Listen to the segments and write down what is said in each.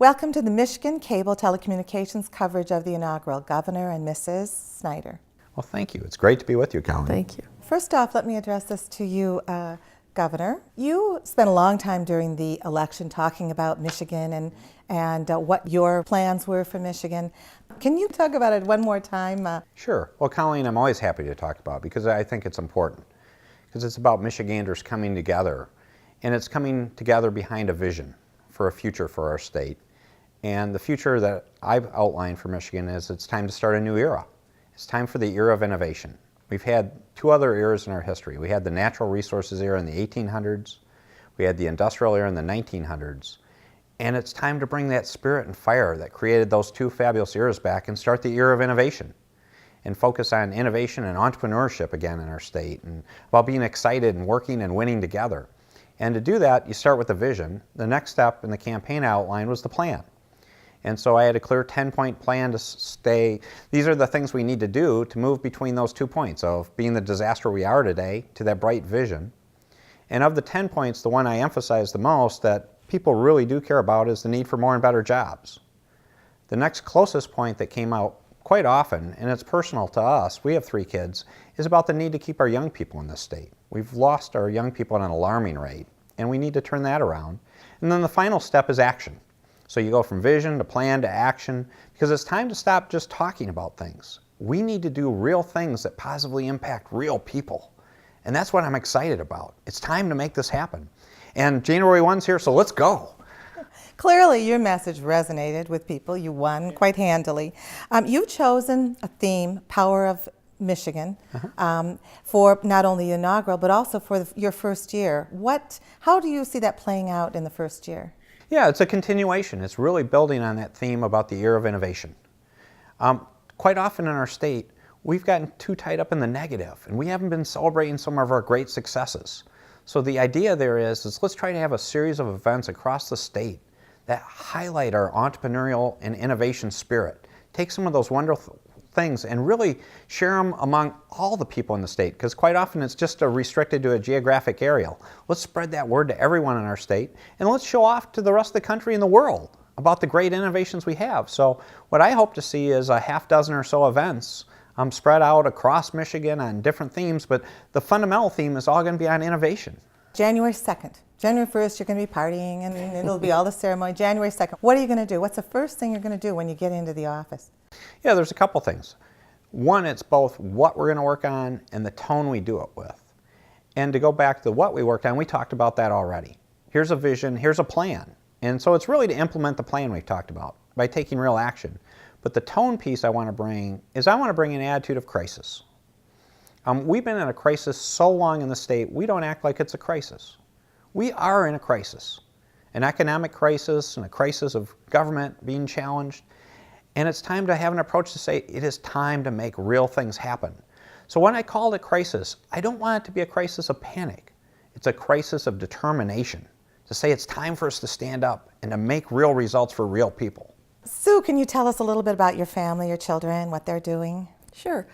Welcome to the Michigan Cable Telecommunications coverage of the inaugural Governor and Mrs. Snyder. Well, thank you. It's great to be with you, Colleen. Thank you. First off, let me address this to you, Governor. You spent a long time during the election talking about Michigan and what your plans were for Michigan. Can you talk about it one more time? Sure. Well, Colleen, I'm always happy to talk about it because I think it's important. Because it's about Michiganders coming together, and it's coming together behind a vision for a future for our state. And the future that I've outlined for Michigan is it's time to start a new era. It's time for the era of innovation. We've had two other eras in our history. We had the natural resources era in the 1800s. We had the industrial era in the 1900s. And it's time to bring that spirit and fire that created those two fabulous eras back and start the era of innovation and focus on innovation and entrepreneurship again in our state and about being excited and working and winning together. And to do that, you start with the vision. The next step in the campaign outline was the plan. And so I had a clear 10-point plan to stay. These are the things we need to do to move between those 2 points of being the disaster we are today to that bright vision. And of the 10 points, the one I emphasize the most that people really do care about is the need for more and better jobs. The next closest point that came out quite often, and it's personal to us, we have 3 kids, is about the need to keep our young people in this state. We've lost our young people at an alarming rate, and we need to turn that around. And then the final step is action. So you go from vision to plan to action, because it's time to stop just talking about things. We need to do real things that positively impact real people. And that's what I'm excited about. It's time to make this happen. And January 1's here, so let's go. Clearly, your message resonated with people. You won quite handily. You've chosen a theme, Power of Michigan, for not only the inaugural, but also for your first year. How do you see that playing out in the first year? Yeah, it's a continuation. It's really building on that theme about the era of innovation. Quite often in our state, we've gotten too tied up in the negative, and we haven't been celebrating some of our great successes. So the idea there is let's try to have a series of events across the state that highlight our entrepreneurial and innovation spirit. Take some of those wonderful things and really share them among all the people in the state, because quite often it's just restricted to a geographic area. Let's spread that word to everyone in our state, and let's show off to the rest of the country and the world about the great innovations we have. So what I hope to see is a half dozen or so events spread out across Michigan on different themes, but the fundamental theme is all going to be on innovation. January 2nd. January 1st, you're going to be partying, and it'll be all the ceremony. January 2nd, what are you going to do? What's the first thing you're going to do when you get into the office? Yeah, there's a couple things. One, it's both what we're going to work on and the tone we do it with. And to go back to what we worked on, we talked about that already. Here's a vision, here's a plan. And so it's really to implement the plan we've talked about by taking real action. But the tone piece I want to bring is I want to bring an attitude of crisis. We've been in a crisis so long in the state, we don't act like it's a crisis. We are in a crisis, an economic crisis and a crisis of government being challenged. And it's time to have an approach to say it is time to make real things happen. So when I call it a crisis, I don't want it to be a crisis of panic. It's a crisis of determination, to say it's time for us to stand up and to make real results for real people. Sue, can you tell us a little bit about your family, your children, what they're doing? Sure.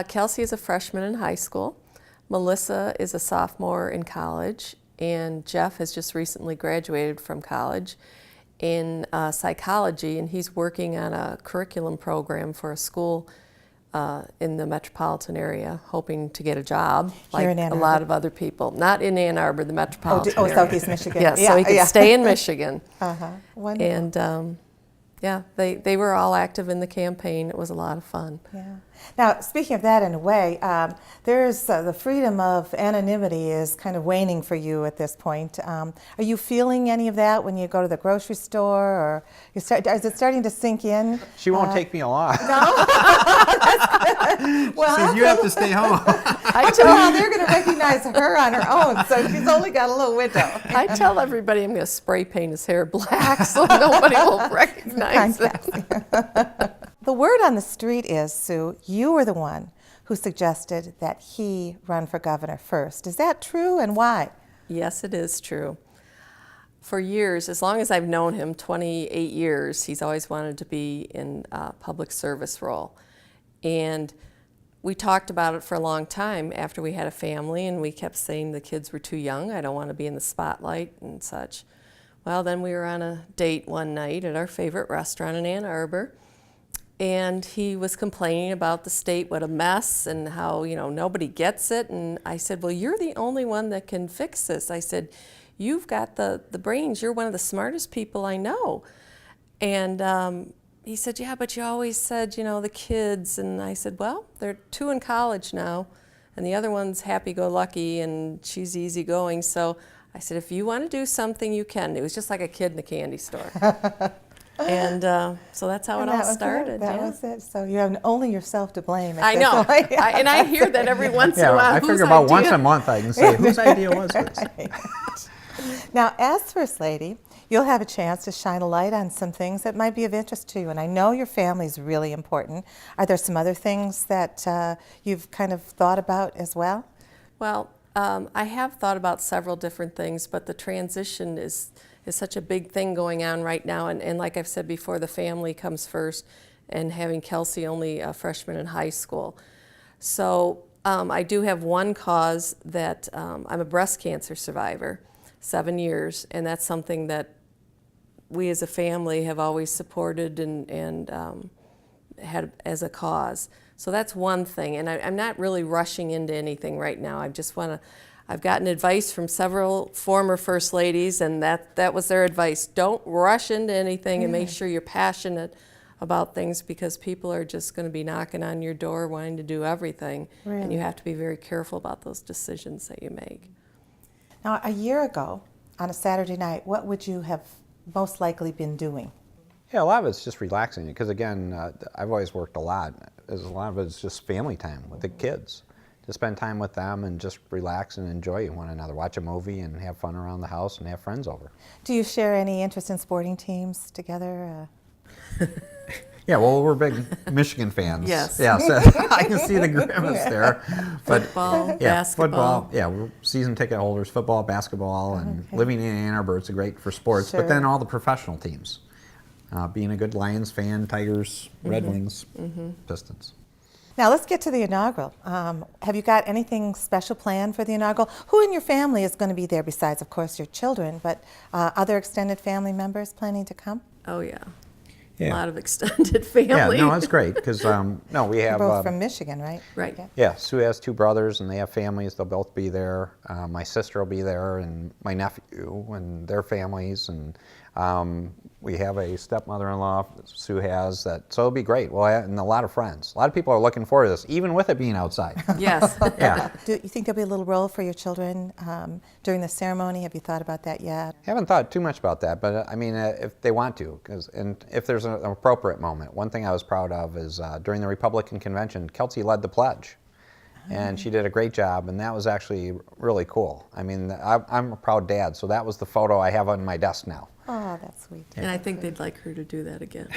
Kelsey is a freshman in high school. Melissa is a sophomore in college. And Jeff has just recently graduated from college in psychology, and he's working on a curriculum program for a school in the metropolitan area, hoping to get a job like a lot of other people. Not in Ann Arbor, the metropolitan area. Southeast Michigan. Yeah, so he can stay in Michigan. Wonderful. And yeah, they were all active in the campaign. It was a lot of fun. Yeah. Now, speaking of that, in a way, there's the freedom of anonymity is kind of waning for you at this point. Are you feeling any of that when you go to the grocery store, or is it starting to sink in? She won't take me along. No. Well, says you have to stay home. Well, they're going to recognize her on her own, so she's only got a little window. I tell everybody I'm going to spray paint his hair black so nobody will recognize him. The word on the street is, Sue, you were the one who suggested that he run for governor first. Is that true, and why? Yes, it is true. For years, as long as I've known him, 28 years, he's always wanted to be in a public service role. And we talked about it for a long time after we had a family, and we kept saying the kids were too young. I don't want to be in the spotlight and such. Well, then we were on a date one night at our favorite restaurant in Ann Arbor, and he was complaining about the state, what a mess, and how, nobody gets it. And I said, well, you're the only one that can fix this. I said, you've got the brains. You're one of the smartest people I know. And he said, yeah, but you always said, the kids. And I said, well, they're 2 in college now, and the other one's happy-go-lucky, and she's easygoing. So I said, if you want to do something, you can. It was just like a kid in a candy store. And so that's how it all started. That was it. So you have only yourself to blame. I know. And I hear that every once in a while. I figure about once a month I can say, whose idea was this? Right. Now, as First Lady, you'll have a chance to shine a light on some things that might be of interest to you. And I know your family is really important. Are there some other things that you've kind of thought about as well? Well, I have thought about several different things, but the transition is such a big thing going on right now. And like I've said before, the family comes first, and having Kelsey only a freshman in high school. So I do have one cause that I'm a breast cancer survivor, 7 years, and that's something that we as a family have always supported and had as a cause. So that's one thing, and I'm not really rushing into anything right now. I've gotten advice from several former First Ladies, and that was their advice. Don't rush into anything, and make sure you're passionate about things, because people are just going to be knocking on your door wanting to do everything, and you have to be very careful about those decisions that you make. Now, a year ago, on a Saturday night, what would you have most likely been doing? Yeah, a lot of it's just relaxing, because again, I've always worked a lot. A lot of it's just family time with the kids. To spend time with them and just relax and enjoy one another. Watch a movie and have fun around the house and have friends over. Do you share any interest in sporting teams together? Yeah, well, we're big Michigan fans. Yes. Yeah, so I can see the grimace there. But Football, yeah, basketball. Football, yeah, we're season ticket holders, football, basketball, and living in Ann Arbor, it's great for sports. Sure. But then all the professional teams. Being a good Lions fan, Tigers, Red Wings, Pistons. Now let's get to the inaugural. Have you got anything special planned for the inaugural? Who in your family is going to be there besides, of course, your children, but other extended family members planning to come? Oh, yeah. Yeah. A lot of extended family. Yeah, no, that's great, because no, we have... You're both from Michigan, right? Right. Yeah, Sue has 2 brothers, and they have families. They'll both be there. My sister will be there, and my nephew and their families, and we have a stepmother-in-law Sue has, so it'll be great. Well, and a lot of friends. A lot of people are looking forward to this, even with it being outside. Yes. Yeah. Do you think there'll be a little role for your children during the ceremony? Have you thought about that yet? Haven't thought too much about that, but I mean, if they want to, and if there's an appropriate moment. One thing I was proud of is during the Republican convention, Kelsey led the pledge. And she did a great job, and that was actually really cool. I mean, I'm a proud dad, so that was the photo I have on my desk now. Oh, that's sweet. And I think they'd like her to do that again.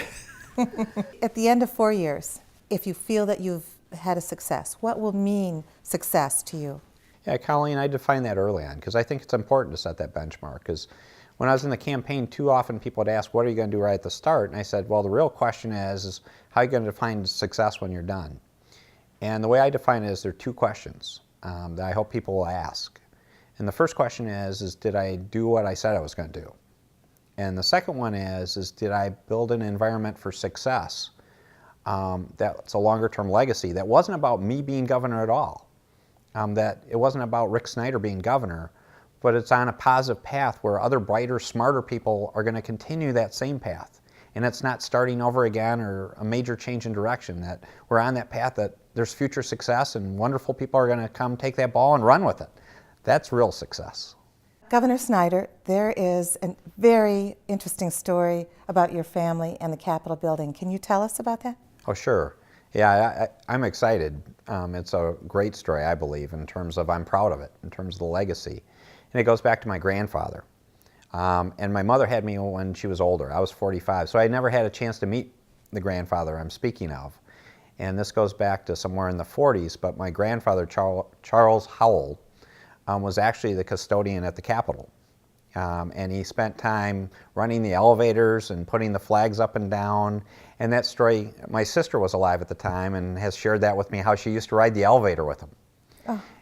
At the end of 4 years, if you feel that you've had a success, what will mean success to you? Yeah, Colleen, I defined that early on, because I think it's important to set that benchmark. Because when I was in the campaign, too often people would ask, what are you going to do right at the start? And I said, well, the real question is how are you going to define success when you're done? And the way I define it is there are 2 questions that I hope people will ask. And the first question is did I do what I said I was going to do? And the second one is did I build an environment for success that's a longer-term legacy that wasn't about me being governor at all, that it wasn't about Rick Snyder being governor, but it's on a positive path where other brighter, smarter people are going to continue that same path. And it's not starting over again or a major change in direction, that we're on that path, that there's future success and wonderful people are going to come take that ball and run with it. That's real success. Governor Snyder, there is a very interesting story about your family and the Capitol building. Can you tell us about that? Oh, sure. Yeah, I'm excited. It's a great story, I believe, in terms of I'm proud of it, in terms of the legacy. And it goes back to my grandfather. And my mother had me when she was older. I was 45, so I never had a chance to meet the grandfather I'm speaking of. And this goes back to somewhere in the 40s, but my grandfather, Charles Howell, was actually the custodian at the Capitol. And he spent time running the elevators and putting the flags up and down. And that story, my sister was alive at the time and has shared that with me, how she used to ride the elevator with him.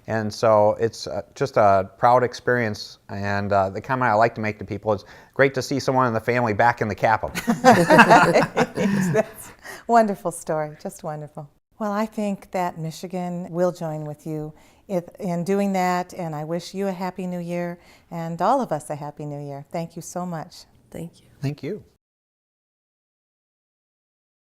And so it's just a proud experience, and the comment I like to make to people is great to see someone in the family back in the Capitol. That's a wonderful story, just wonderful. Well, I think that Michigan will join with you in doing that, and I wish you a Happy New Year and all of us a Happy New Year. Thank you so much. Thank you. Thank you.